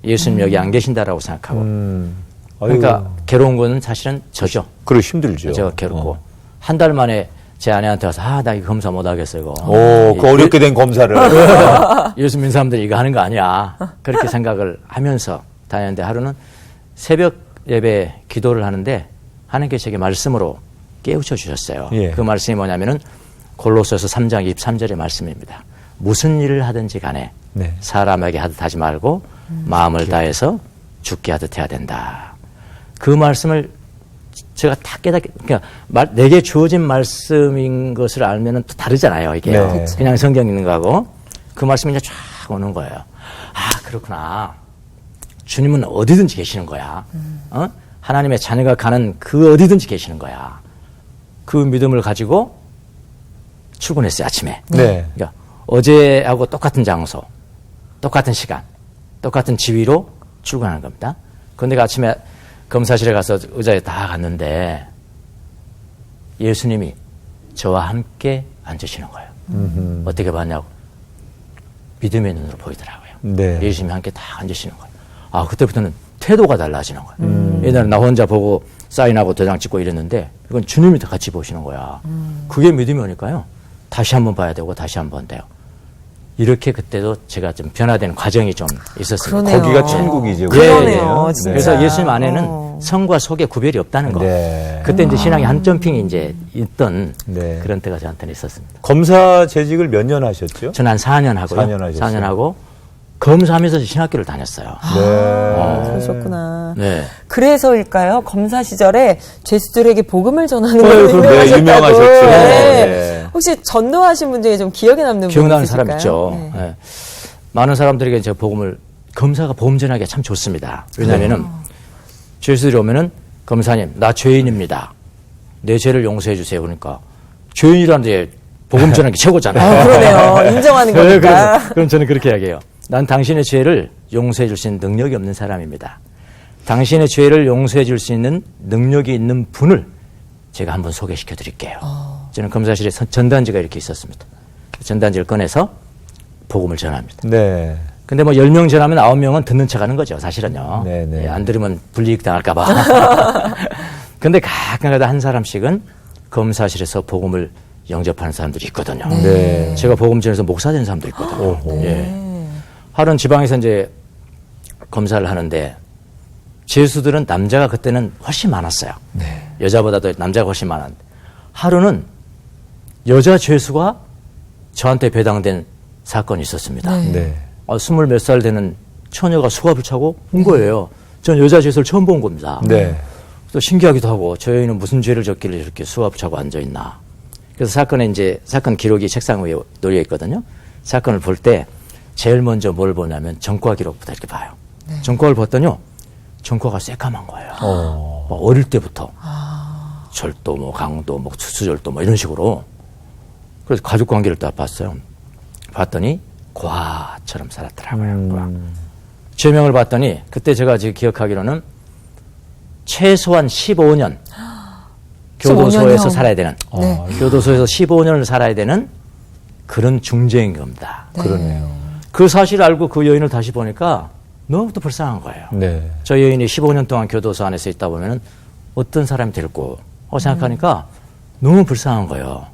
예수님 여기 안 계신다라고 생각하고 그러니까 괴로운 거는 사실은 저죠. 그리고 힘들죠. 제가 괴롭고 한 달 만에 제 아내한테 와서 나 이거 검사 못 하겠어 이거. 그 어렵게 된 검사를. 예수 믿는 사람들이 이거 하는 거 아니야. 그렇게 생각을 하면서 다녔는데 하루는 새벽 예배 기도를 하는데 하나님께서 제게 말씀으로 깨우쳐 주셨어요. 예. 그 말씀이 뭐냐면은 골로새서 3장 23절의 말씀입니다. 무슨 일을 하든지 간에 네. 사람에게 하듯 하지 말고 마음을 다해서 죽게 하듯 해야 된다. 그 말씀을 제가 다 그러니까 내게 주어진 말씀인 것을 알면은 또 다르잖아요. 이게 네. 그냥 성경 읽는 거하고 그 말씀이 이제 쫙 오는 거예요. 아 그렇구나. 주님은 어디든지 계시는 거야. 하나님의 자녀가 가는 그 어디든지 계시는 거야. 그 믿음을 가지고 출근했어요 아침에. 네. 그러니까 어제하고 똑같은 장소, 똑같은 시간, 똑같은 지위로 출근하는 겁니다. 그런데 아침에 검사실에 가서 의자에 다 갔는데 예수님이 저와 함께 앉으시는 거예요. 어떻게 봤냐고 믿음의 눈으로 보이더라고요. 네. 예수님이 함께 다 앉으시는 거예요. 아 그때부터는 태도가 달라지는 거예요. 옛날에 나 혼자 보고 사인하고 도장 찍고 이랬는데 이건 주님이 다 같이 보시는 거야. 그게 믿음이 오니까요. 다시 한번 봐야 되고 다시 한번 돼요. 이렇게 그때도 제가 좀 변화되는 과정이 좀 있었습니다. 그러네요. 거기가 천국이죠. 그러네요, 네. 진짜. 그래서 예수님 안에는 성과 속의 구별이 없다는 거. 네. 그때 이제 신앙이 한 점핑이 이제 있던 네. 그런 때가 저한테는 있었습니다. 검사 재직을 몇 년 하셨죠? 저는 한 4년 하고요. 4년 하셨어요. 4년 하고 검사하면서 신학교를 다녔어요. 네. 그러셨구나. 네. 그래서일까요? 검사 시절에 죄수들에게 복음을 전하는 네, 걸로 네, 유명하셨다고. 유명하셨죠. 네. 네. 혹시 전도하신 분 중에 좀 기억에 남는 분 기억나는 있으실까요? 사람 있죠. 네. 네. 많은 사람들에게 제가 복음을 검사가 복음 전하기가 참 좋습니다. 왜냐하면은 죄수들이 오면은 검사님 나 죄인입니다. 내 죄를 용서해 주세요. 그러니까 죄인이라는데 복음 전하기 최고잖아요. 그러네요. 인정하는 거니까. 그럼 저는 그렇게 이야기해요. 난 당신의 죄를 용서해 줄 수 있는 능력이 없는 사람입니다. 당신의 죄를 용서해 줄 수 있는 능력이 있는 분을 제가 한번 소개시켜 드릴게요. 저는 검사실에 전단지가 이렇게 있었습니다. 전단지를 꺼내서 복음을 전합니다. 네. 근데 뭐 10명 전하면 9명은 듣는 척 하는 거죠, 사실은요. 네네. 예, 안 들으면 불이익 당할까봐. 근데 가끔가다 한 사람씩은 검사실에서 복음을 영접하는 사람들이 있거든요. 네. 제가 복음 전해서 목사 된 사람도 있거든요. 예. 하루는 지방에서 이제 검사를 하는데 죄수들은 남자가 그때는 훨씬 많았어요. 네. 여자보다도 남자가 훨씬 많았는데 하루는 여자 죄수가 저한테 배당된 사건이 있었습니다. 네. 20몇 살 되는 처녀가 수갑을 차고 온 거예요. 전 여자 죄수를 처음 본 겁니다. 네. 또 신기하기도 하고 저 여인은 무슨 죄를 졌길래 이렇게 수갑을 차고 앉아있나. 그래서 사건 기록이 책상 위에 놓여 있거든요. 사건을 볼 때 제일 먼저 뭘 보냐면 전과 기록부터 이렇게 봐요. 전과를 봤더니요. 전과가 새까만 거예요. 어릴 때부터. 절도, 뭐 강도, 뭐 수수절도 뭐 이런 식으로. 그래서 가족 관계를 딱 봤어요. 봤더니 고아처럼 살았더라고요. 고아. 죄명을 봤더니 그때 제가 지금 기억하기로는 최소한 15년 교도소에서 15년 살아야 되는 네. 교도소에서 15년을 살아야 되는 그런 중죄인 겁니다. 그러네요. 그 사실을 알고 그 여인을 다시 보니까 너무 또 불쌍한 거예요. 네. 저 여인이 15년 동안 교도소 안에서 있다 보면은 어떤 사람이 될고 생각하니까 너무 불쌍한 거예요.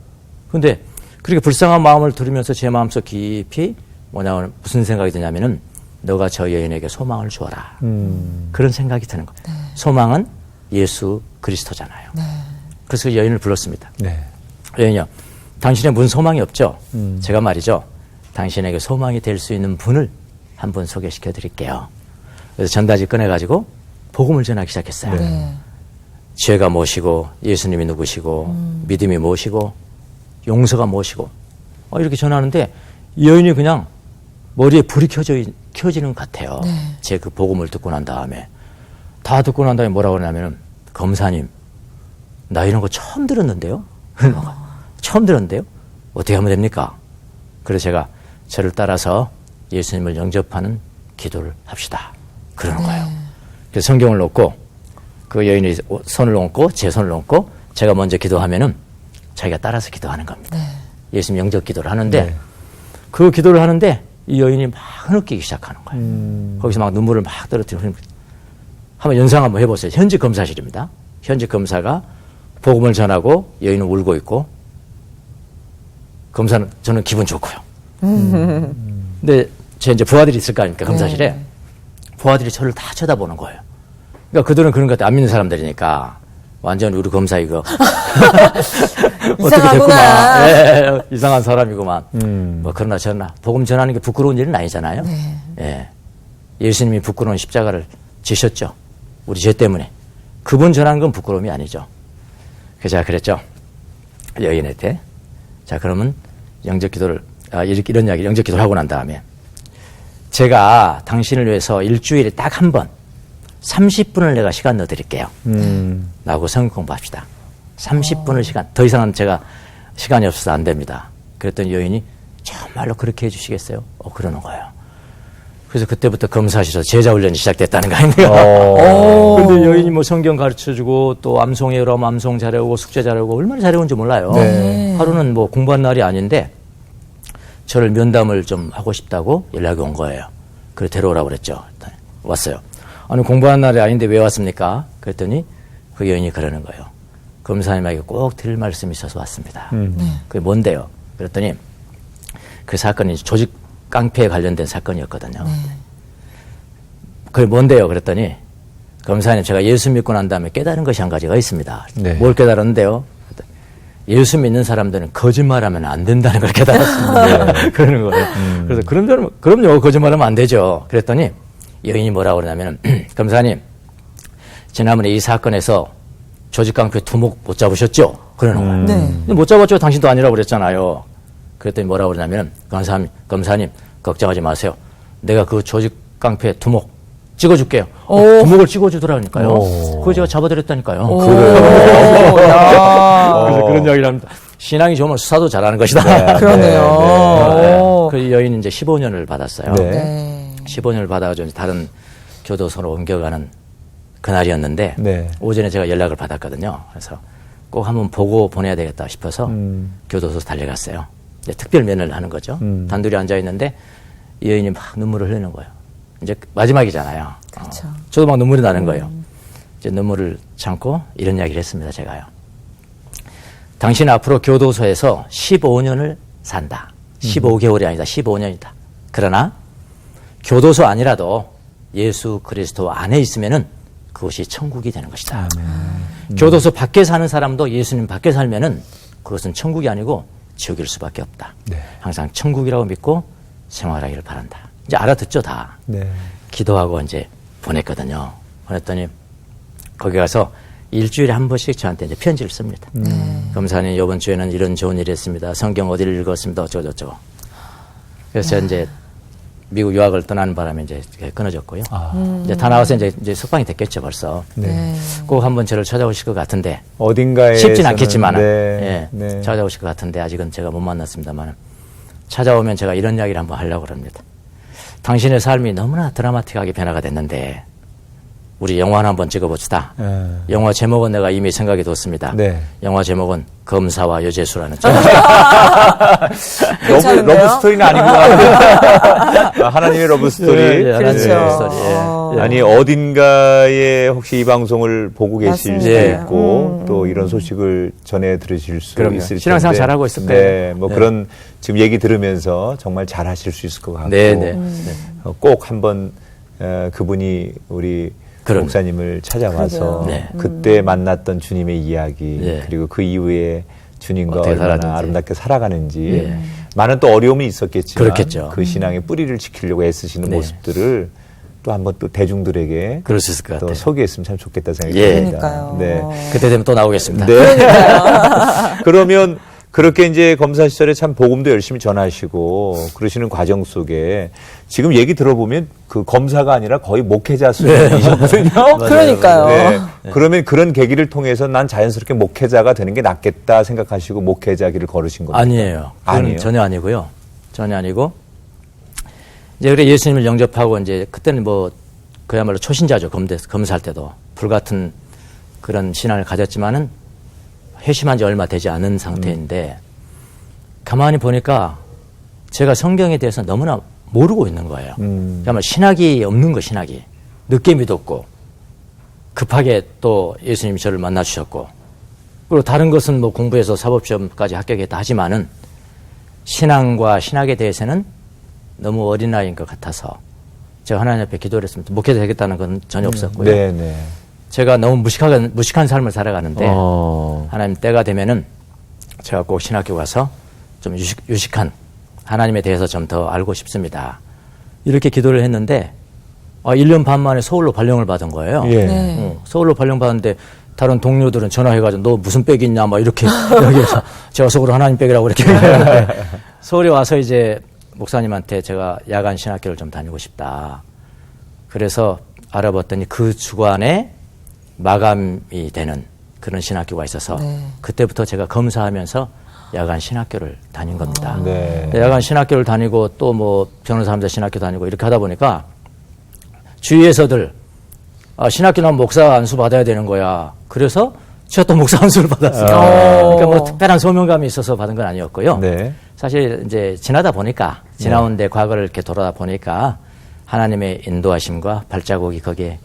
근데 그렇게 불쌍한 마음을 들으면서 제 마음속 깊이 뭐냐면 무슨 생각이 드냐면은 너가 저 여인에게 소망을 주어라. 그런 생각이 드는 거예요. 네. 소망은 예수 그리스도잖아요. 네. 그래서 여인을 불렀습니다. 네. 여인이요. 당신의 무슨 소망이 없죠? 제가 말이죠. 당신에게 소망이 될 수 있는 분을 한 분 소개시켜 드릴게요. 그래서 전다지 꺼내가지고 복음을 전하기 시작했어요. 네. 죄가 무엇이고 예수님이 누구시고 믿음이 무엇이고 용서가 무엇이고 이렇게 전하는데 이 여인이 그냥 머리에 불이 켜지는 것 같아요. 네. 제 그 복음을 듣고 난 다음에 다 듣고 난 다음에 뭐라고 그러냐면은 검사님 나 이런 거 처음 들었는데요. 처음 들었는데요. 어떻게 하면 됩니까? 그래서 제가 저를 따라서 예수님을 영접하는 기도를 합시다. 그러는 거예요. 그래서 성경을 놓고 그 여인이 손을 얹고 제 손을 얹고 제가 먼저 기도하면은 자기가 따라서 기도하는 겁니다. 네. 예수님 영접 기도를 하는데 네. 그 기도를 하는데 이 여인이 막 흐느끼기 시작하는 거예요. 거기서 막 눈물을 막 떨어뜨리고 한번 연상 한번 해보세요. 현직 검사실입니다. 현직 검사가 복음을 전하고 여인은 울고 있고 검사는 저는 기분 좋고요. 근데 제 이제 부하들이 있을 거 아닙니까 검사실에 네. 부하들이 저를 다 쳐다보는 거예요. 그러니까 그들은 그런 것 같아 안 믿는 사람들이니까 완전 우리 검사 이거 어떻게 됐구만. 예, 이상한 사람이구만. 뭐 그러나 저러나 복음 전하는 게 부끄러운 일은 아니잖아요. 네. 예, 예수님이 부끄러운 십자가를 지셨죠. 우리 죄 때문에. 그분 전하는 건 부끄러움이 아니죠. 그래서 제가 그랬죠. 여인한테. 자, 그러면 영접 기도를, 이런 이야기, 영접 기도를 하고 난 다음에 제가 당신을 위해서 일주일에 딱 한 번 30분을 내가 시간 넣어드릴게요. 라고 성경 공부합시다. 30분을 시간, 더 이상은 제가 시간이 없어서 안 됩니다. 그랬더니 여인이 정말로 그렇게 해주시겠어요? 그러는 거예요. 그래서 그때부터 검사실에서 제자훈련이 시작됐다는 거 아닙니까? 근데 여인이 뭐 성경 가르쳐주고 또 암송 외우라면 암송 잘해오고 숙제 잘해오고 얼마나 잘해온지 몰라요. 네. 하루는 뭐 공부한 날이 아닌데 저를 면담을 좀 하고 싶다고 연락이 온 거예요. 그래 데려오라고 그랬죠. 왔어요. 아니 공부한 날이 아닌데 왜 왔습니까? 그랬더니 그 여인이 그러는 거예요. 검사님에게 꼭 드릴 말씀이 있어서 왔습니다. 그게 뭔데요? 그랬더니 그 사건이 조직 깡패에 관련된 사건이었거든요. 그게 뭔데요? 그랬더니 검사님 제가 예수 믿고 난 다음에 깨달은 것이 한 가지가 있습니다. 네. 뭘 깨달았는데요? 예수 믿는 사람들은 거짓말하면 안 된다는 걸 깨달았습니다. 그러는 거예요. 그래서 그럼요 거짓말하면 안 되죠. 그랬더니 여인이 뭐라고 그러냐면 검사님 지난번에 이 사건에서 조직깡패 두목 못 잡으셨죠? 그러는 거예요. 네. 근데 못 잡았죠. 당신도 아니라고 그랬잖아요. 그랬더니 뭐라고 그러냐면 검사님 걱정하지 마세요. 내가 그 조직깡패 두목 찍어줄게요. 두목을 찍어주더라니까요. 그거 제가 잡아드렸다니까요. 그래서 그런 이야기를 합니다. 신앙이 좋으면 수사도 잘하는 것이다. 네. 그러네요. 그 여인은 이제 15년을 받았어요. 네. 네. 15년을 받아가지고 다른 교도소로 옮겨가는 그날이었는데 네. 오전에 제가 연락을 받았거든요. 그래서 꼭 한번 보고 보내야 되겠다 싶어서 교도소 달려갔어요. 이제 특별 면회를 하는 거죠. 단둘이 앉아 있는데 이 여인이 막 눈물을 흘리는 거예요. 이제 마지막이잖아요. 그렇죠. 저도 막 눈물이 나는 거예요. 이제 눈물을 참고 이런 이야기를 했습니다. 제가요. 당신 앞으로 교도소에서 15년을 산다. 15개월이 아니다. 15년이다. 그러나 교도소 아니라도 예수 그리스도 안에 있으면은 그것이 천국이 되는 것이다. 교도소 밖에 사는 사람도 예수님 밖에 살면은 그것은 천국이 아니고 지옥일 수밖에 없다. 네. 항상 천국이라고 믿고 생활하기를 바란다. 이제 알아듣죠, 다. 네. 기도하고 이제 보냈거든요. 보냈더니 거기 가서 일주일에 한 번씩 저한테 이제 편지를 씁니다. 검사님, 이번 주에는 이런 좋은 일이 있습니다. 성경 어디를 읽었습니다. 어쩌고저쩌고. 그래서 제가 이제 미국 유학을 떠나는 바람에 이제 끊어졌고요. 이제 다 나와서 이제 석방이 됐겠죠, 벌써. 네. 꼭 한번 저를 찾아오실 것 같은데. 어딘가에 쉽진 않겠지만, 네. 예, 네. 찾아오실 것 같은데 아직은 제가 못 만났습니다만 찾아오면 제가 이런 이야기를 한번 하려고 합니다. 당신의 삶이 너무나 드라마틱하게 변화가 됐는데 우리 영화 한번 찍어봅시다. 영화 제목은 내가 이미 생각해 뒀습니다. 네. 영화 제목은 검사와 여제수라는 러브 스토리는 아닌 것 같아요. 하나님의 러브 스토리. 네, 하나님의 그렇죠. 러브 스토리. 예. 아니 어딘가에 혹시 이 방송을 보고 계실 맞습니다. 수도 예. 있고 또 이런 소식을 전해 들으실 수 그럼요. 있을 텐데 신앙생활 잘하고 있을 거예요. 네, 뭐 그런 지금 얘기 들으면서 정말 잘하실 수 있을 것 같고 네, 네. 꼭 한번 그분이 우리 그럼요. 목사님을 찾아와서 그러게요. 네. 그때 만났던 주님의 이야기 네. 그리고 그 이후에 주님과 어떻게 얼마나 살았는지. 아름답게 살아가는지 네. 많은 또 어려움이 있었겠지만 그렇겠죠. 그 신앙의 뿌리를 지키려고 애쓰시는 네. 모습들을 또 한번 또 대중들에게 그럴 수 있을 것 또 같아요. 소개했으면 참 좋겠다 생각이 예. 듭니다. 그러니까요. 네. 그때 되면 또 나오겠습니다. 네. 그러면 그렇게 이제 검사 시절에 참 복음도 열심히 전하시고 그러시는 과정 속에 지금 얘기 들어보면 그 검사가 아니라 거의 목회자 수준이셨거든요. 그러니까요. 네. 그러면 그런 계기를 통해서 난 자연스럽게 목회자가 되는 게 낫겠다 생각하시고 목회자 길을 걸으신 겁니다. 아니에요. 그건 아니에요? 전혀 아니고요. 전혀 아니고 이제 그래 예수님을 영접하고 이제 그때는 뭐 그야말로 초신자죠. 검사할 때도 불같은 그런 신앙을 가졌지만은 회심한 지 얼마 되지 않은 상태인데 가만히 보니까 제가 성경에 대해서 너무나 모르고 있는 거예요. 그야말로 신학이 없는 거 신학이 늦게 믿었고 급하게 또 예수님이 저를 만나 주셨고 그리고 다른 것은 뭐 공부해서 사법시험까지 합격했다 하지만은 신앙과 신학에 대해서는 너무 어린아이인 것 같아서 제가 하나님 앞에 기도를 했습니다. 목회자 되겠다는 건 전혀 없었고요. 네네. 제가 너무 무식한 삶을 살아가는데 어. 하나님 때가 되면은 제가 꼭 신학교 가서 좀 유식한 하나님에 대해서 좀 더 알고 싶습니다. 이렇게 기도를 했는데 1년 반 만에 서울로 발령을 받은 거예요. 예. 네. 서울로 발령 받았는데 다른 동료들은 전화해가지고 너 무슨 백이 있냐 막 이렇게 여기에서 제가 속으로 하나님 백이라고 이렇게 얘기하는데 서울에 와서 이제 목사님한테 제가 야간 신학교를 좀 다니고 싶다. 그래서 알아봤더니 그 주간에 마감이 되는 그런 신학교가 있어서 네. 그때부터 제가 검사하면서 야간 신학교를 다닌 겁니다. 네. 야간 신학교를 다니고 또 뭐 변호사님들 신학교 다니고 이렇게 하다 보니까 주위에서들 신학교 나면 목사 안수 받아야 되는 거야. 그래서 제가 또 목사 안수를 받았어요. 그러니까 뭐 특별한 소명감이 있어서 받은 건 아니었고요. 네. 사실 이제 지나온데 과거를 이렇게 돌아다 보니까 하나님의 인도하심과 발자국이 거기에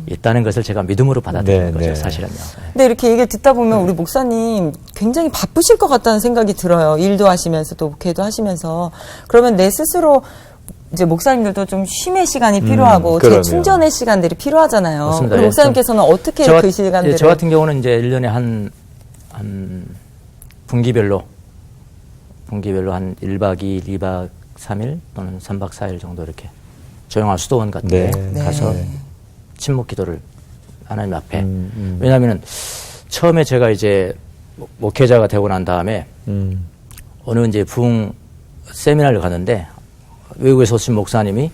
있다는 것을 제가 믿음으로 받아들이는 네, 거죠, 네. 사실은요. 근데 이렇게 얘기를 듣다 보면 우리 목사님 굉장히 바쁘실 것 같다는 생각이 들어요. 일도 하시면서 또 목회도 하시면서. 그러면 내 스스로 이제 목사님들도 좀 쉼의 시간이 필요하고 그러네요. 재충전의 시간들이 필요하잖아요. 맞습니다. 우리 예. 목사님께서는 어떻게 그 시간들을 저 같은 경우는 이제 1년에 한 분기별로 한 1박 2일, 2박 3일 또는 3박 4일 정도 이렇게 조용한 수도원 같은 데 네. 가서 네. 침묵 기도를 하나님 앞에 왜냐하면 처음에 제가 이제 목회자가 되고 난 다음에 어느 이제 부흥 세미나를 갔는데 외국에서 오신 목사님이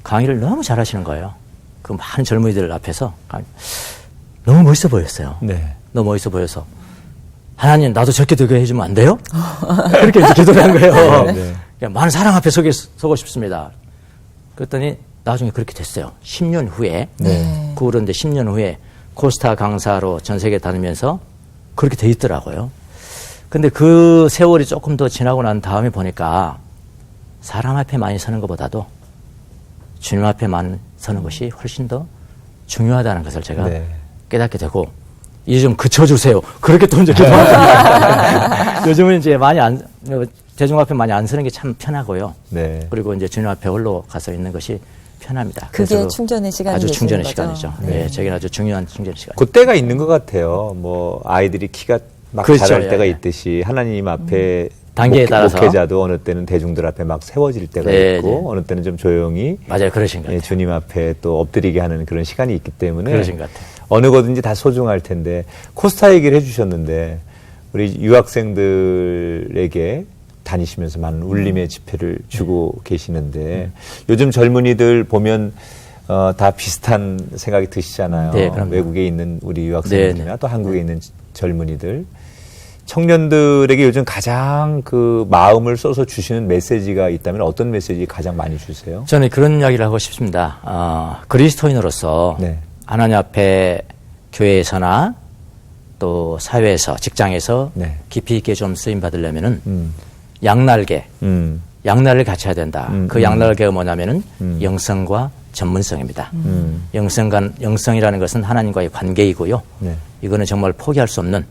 강의를 너무 잘하시는 거예요. 그 많은 젊은이들 앞에서 너무 멋있어 보였어요. 네. 너무 멋있어 보여서 하나님 나도 저렇게 되게 해주면 안 돼요? 그렇게 이제 기도를 한 거예요. 네. 그러니까 많은 사랑 앞에 서고 싶습니다. 그랬더니 나중에 그렇게 됐어요. 10년 후에 네. 그런데 10년 후에 코스타 강사로 전 세계 다니면서 그렇게 돼 있더라고요. 근데 그 세월이 조금 더 지나고 난 다음에 보니까 사람 앞에 많이 서는 것보다도 주님 앞에 많이 서는 것이 훨씬 더 중요하다는 것을 제가 네. 깨닫게 되고 이제 좀 그쳐주세요. 그렇게 또 이제 기도하거든요. 요즘은 이제 대중 앞에 많이 안 서는 게 참 편하고요. 네. 그리고 이제 주님 앞에 홀로 가서 있는 것이 편합니다. 그게 그래서 충전의 시간이 아주 되시는 충전의 거죠? 시간이죠. 네. 저기는 아주 중요한 충전의 시간. 그때가 있는 것 같아요. 뭐 아이들이 키가 막 그렇죠. 자랄 때가 예. 있듯이 하나님 앞에 단계에 따라서. 목회자도 어느 때는 대중들 앞에 막 세워질 때가 네, 있고 네. 어느 때는 좀 조용히 맞아요. 그러신 것 예, 같아요. 주님 앞에 또 엎드리게 하는 그런 시간이 있기 때문에 그러신 것 같아요. 어느 거든지 다 소중할 텐데 코스타 얘기를 해주셨는데 우리 유학생들에게 다니시면서 많은 울림의 지표를 주고 계시는데 요즘 젊은이들 보면 다 비슷한 생각이 드시잖아요. 네, 그럼요. 외국에 있는 우리 유학생들이나 네, 네. 또 한국에 있는 젊은이들. 청년들에게 요즘 가장 그 마음을 써서 주시는 메시지가 있다면 어떤 메시지 가장 많이 주세요? 저는 그런 이야기를 하고 싶습니다. 그리스도인으로서 네. 하나님 앞에 교회에서나 또 사회에서, 직장에서 네. 깊이 있게 좀 쓰임 받으려면은 양날개, 양날을 같이 해야 된다. 그 양날개가 뭐냐면은 영성과 전문성입니다. 영성이라는 것은 하나님과의 관계이고요. 네. 이거는 정말 포기할 수 없는,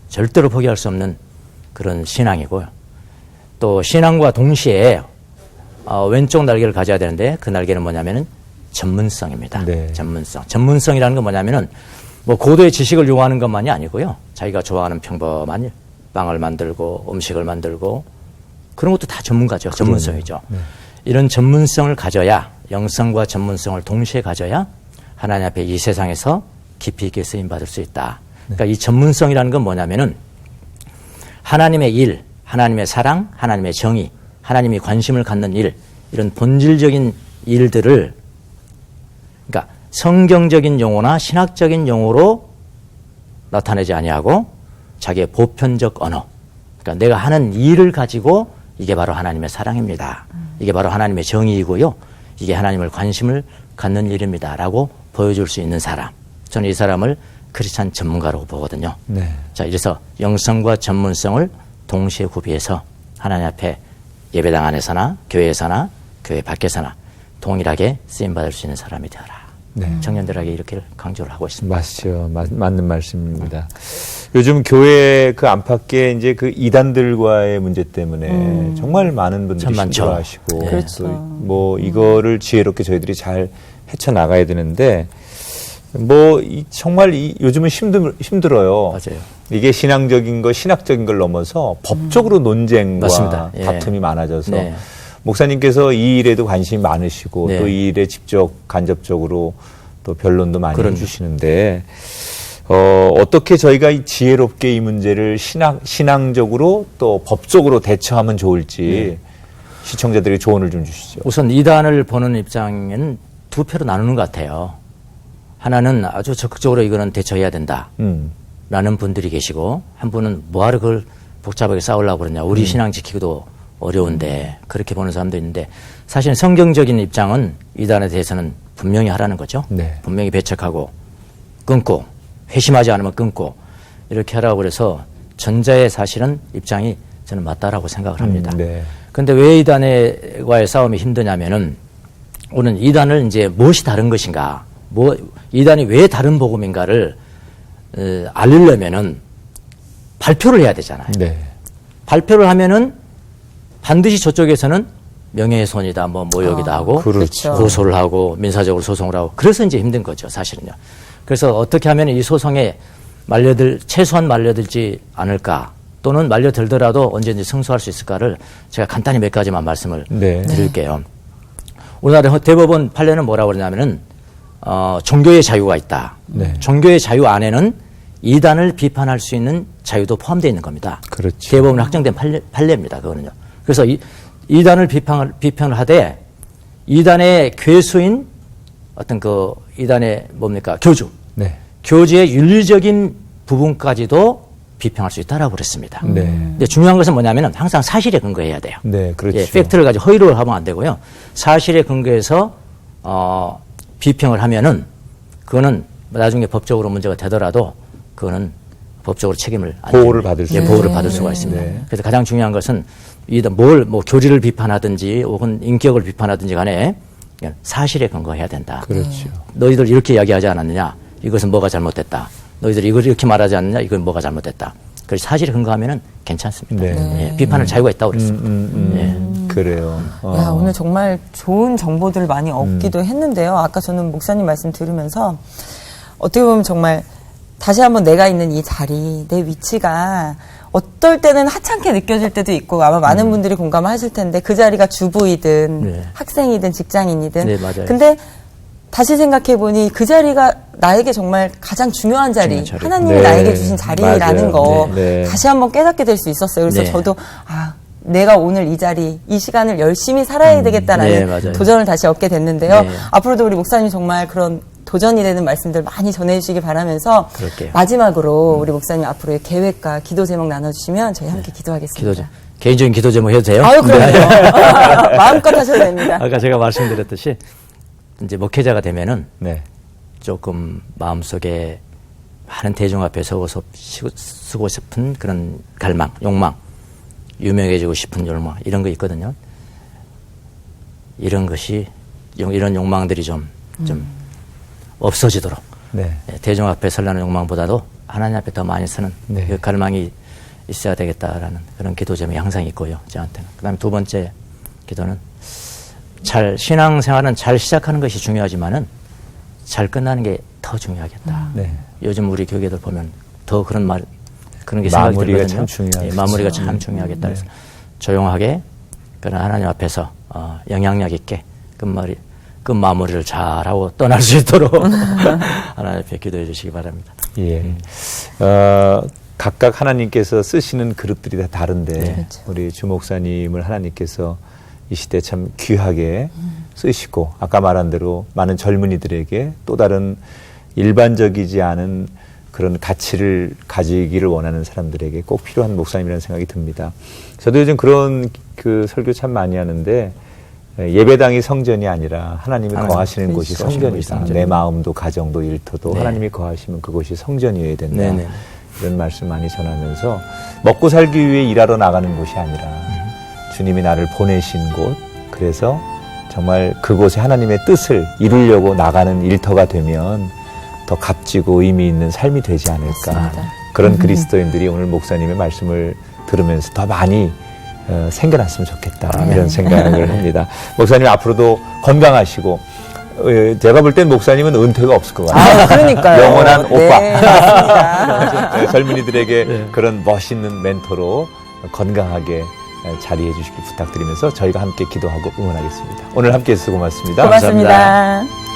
절대로 포기할 수 없는 그런 신앙이고요. 또 신앙과 동시에 왼쪽 날개를 가져야 되는데 그 날개는 뭐냐면은 전문성입니다. 네. 전문성. 전문성이라는 건 뭐냐면은 뭐 고도의 지식을 요구하는 것만이 아니고요. 자기가 좋아하는 평범한 빵을 만들고 음식을 만들고 그런 것도 다 전문가죠. 전문성이죠. 네. 이런 전문성을 가져야, 영성과 전문성을 동시에 가져야 하나님 앞에 이 세상에서 깊이 있게 쓰임 받을 수 있다. 그러니까 이 전문성이라는 건 뭐냐면은 하나님의 일, 하나님의 사랑, 하나님의 정의, 하나님이 관심을 갖는 일, 이런 본질적인 일들을, 그러니까 성경적인 용어나 신학적인 용어로 나타내지 아니하고 자기의 보편적 언어, 그러니까 내가 하는 일을 가지고 이게 바로 하나님의 사랑입니다. 이게 바로 하나님의 정의이고요. 이게 하나님을 관심을 갖는 일입니다. 라고 보여줄 수 있는 사람. 저는 이 사람을 크리스찬 전문가라고 보거든요. 네. 자, 이래서 영성과 전문성을 동시에 구비해서 하나님 앞에 예배당 안에서나 교회에서나 교회 밖에서나 동일하게 쓰임받을 수 있는 사람이 되어라. 네. 청년들에게 이렇게 강조를 하고 있습니다. 맞죠. 맞는 말씀입니다. 요즘 교회 그 안팎에 이제 그 이단들과의 문제 때문에 정말 많은 분들이 참 많죠. 힘들어하시고 네. 그렇죠. 또 뭐 이거를 지혜롭게 저희들이 잘 헤쳐나가야 되는데 뭐 정말 요즘은 힘들어요. 맞아요. 이게 신앙적인 거, 신학적인 걸 넘어서 법적으로 논쟁과 맞습니다. 예. 다툼이 많아져서 네. 목사님께서 이 일에도 관심이 많으시고 네. 또 이 일에 직접 간접적으로 또 변론도 많이 해주시는데 어떻게 저희가 지혜롭게 이 문제를 신앙적으로 또 법적으로 대처하면 좋을지 시청자들에게 조언을 좀 주시죠. 우선 이단을 보는 입장에는 두 표로 나누는 것 같아요. 하나는 아주 적극적으로 이거는 대처해야 된다. 라는 분들이 계시고, 한 분은 뭐하러 그걸 복잡하게 싸우려고 그러냐. 우리 신앙 지키기도 어려운데, 그렇게 보는 사람도 있는데, 사실 성경적인 입장은 이단에 대해서는 분명히 하라는 거죠. 네. 분명히 배척하고, 끊고, 회심하지 않으면 끊고, 이렇게 하라고 그래서 전자의 사실은 입장이 저는 맞다라고 생각을 합니다. 네. 근데 왜 이단과의 싸움이 힘드냐면은, 오늘 이단을 이제 무엇이 다른 것인가, 이단이 왜 다른 복음인가를 알리려면은 발표를 해야 되잖아요. 네. 발표를 하면은 반드시 저쪽에서는 명예훼손이다, 뭐 모욕이다 하고 그렇죠. 고소를 하고 민사적으로 소송을 하고 그래서 이제 힘든 거죠, 사실은요. 그래서 어떻게 하면 이 소송에 최소한 말려들지 않을까, 또는 말려들더라도 언제든지 승소할 수 있을까를 제가 간단히 몇 가지만 말씀을 드릴게요. 우리나라 대법원 판례는 뭐라고 그러냐면은 종교의 자유가 있다. 네. 종교의 자유 안에는 이단을 비판할 수 있는 자유도 포함되어 있는 겁니다. 그렇죠. 대법원 확정된 판례입니다. 그거는요. 그래서 이단을 비판을 하되 이단의 괴수인 어떤 그 이단의 교주, 네. 교주의 윤리적인 부분까지도 비평할 수 있다라고 그랬습니다. 네. 근데 중요한 것은 뭐냐면은 항상 사실에 근거해야 돼요. 네, 그렇죠. 예, 팩트를 가지고 허위를 하면 안 되고요. 사실에 근거해서 비평을 하면은 그거는 나중에 법적으로 문제가 되더라도 그거는 법적으로 책임을 보호를 받을 수 보호를 받을 수가 있습니다. 네. 그래서 가장 중요한 것은 교리를 비판하든지 혹은 인격을 비판하든지 간에 사실에 근거해야 된다. 그렇죠. 너희들 이렇게 이야기하지 않았느냐? 이것은 뭐가 잘못됐다. 너희들이 이걸 이렇게 말하지 않느냐? 이건 뭐가 잘못됐다. 그래서 사실에 근거하면은 괜찮습니다. 네. 예, 비판할 자유가 있다고 그랬습니다. 예. 그래요. 야, 오늘 정말 좋은 정보들을 많이 얻기도 했는데요. 아까 저는 목사님 말씀 들으면서 어떻게 보면 정말 다시 한번 내가 있는 이 자리, 내 위치가 어떨 때는 하찮게 느껴질 때도 있고 아마 많은 분들이 공감하실 텐데 그 자리가 주부이든 네. 학생이든 직장인이든 네, 맞아요. 근데 다시 생각해 보니 그 자리가 나에게 정말 가장 중요한 자리, 자리. 하나님이 네. 나에게 주신 자리라는 맞아요. 거 네. 다시 한번 깨닫게 될 수 있었어요. 그래서 네. 저도 내가 오늘 이 자리, 이 시간을 열심히 살아야 되겠다라는 네, 맞아요. 도전을 다시 얻게 됐는데요. 네. 앞으로도 우리 목사님 정말 그런 도전이 되는 말씀들 많이 전해주시기 바라면서 그럴게요. 마지막으로 우리 목사님 앞으로의 계획과 기도 제목 나눠주시면 저희 함께 기도하겠습니다. 개인적인 기도 제목 해도 돼요? 아유, 그럼요. 마음껏 하셔도 됩니다. 아까 제가 말씀드렸듯이 이제 목회자가 되면은 네. 조금 마음속에 많은 대중 앞에 서고서 쓰고 싶은 그런 갈망, 욕망, 유명해지고 싶은 욕망 이런 거 있거든요. 이런 것이 이런 욕망들이 좀 없어지도록 네. 대중 앞에 설라는 욕망보다도 하나님 앞에 더 많이 서는 네. 그 갈망이 있어야 되겠다라는 그런 기도점이 항상 있고요. 저한테는. 그다음에 두 번째 기도는 신앙생활은 잘 시작하는 것이 중요하지만은 잘 끝나는 게 더 중요하겠다. 네. 요즘 우리 교계들 보면 더 그런 게 생각이 마무리가 들거든요. 참 중요하죠. 예, 마무리가 참 중요하겠다. 그래서 조용하게 그런 하나님 앞에서 영향력 있게 끝마무리를 잘하고 떠날 수 있도록 하나님 앞에 기도해 주시기 바랍니다. 예. 각각 하나님께서 쓰시는 그릇들이 다 다른데 그렇죠. 우리 주 목사님을 하나님께서 이 시대 참 귀하게 쓰시고 아까 말한 대로 많은 젊은이들에게 또 다른 일반적이지 않은 그런 가치를 가지기를 원하는 사람들에게 꼭 필요한 목사님이라는 생각이 듭니다. 저도 요즘 그런 그 설교 참 많이 하는데 예배당이 성전이 아니라 하나님이 거하시는 곳이 성전이다. 내 마음도 가정도 일터도 네. 하나님이 거하시면 그곳이 성전이어야 된다. 네네. 이런 말씀 많이 전하면서 먹고 살기 위해 일하러 나가는 곳이 아니라 주님이 나를 보내신 곳, 그래서 정말 그곳에 하나님의 뜻을 이루려고 나가는 일터가 되면 더 값지고 의미 있는 삶이 되지 않을까. 맞습니다. 그런 그리스도인들이 오늘 목사님의 말씀을 들으면서 더 많이 생겨났으면 좋겠다. 이런 생각을 합니다. 목사님 앞으로도 건강하시고 제가 볼 땐 목사님은 은퇴가 없을 것 같아요. 그러니까요. 영원한 오빠. 네, 맞습니다. 네, 젊은이들에게 그런 멋있는 멘토로 건강하게 자리해 주시길 부탁드리면서 저희가 함께 기도하고 응원하겠습니다. 오늘 함께 해주셔서 고맙습니다. 고맙습니다.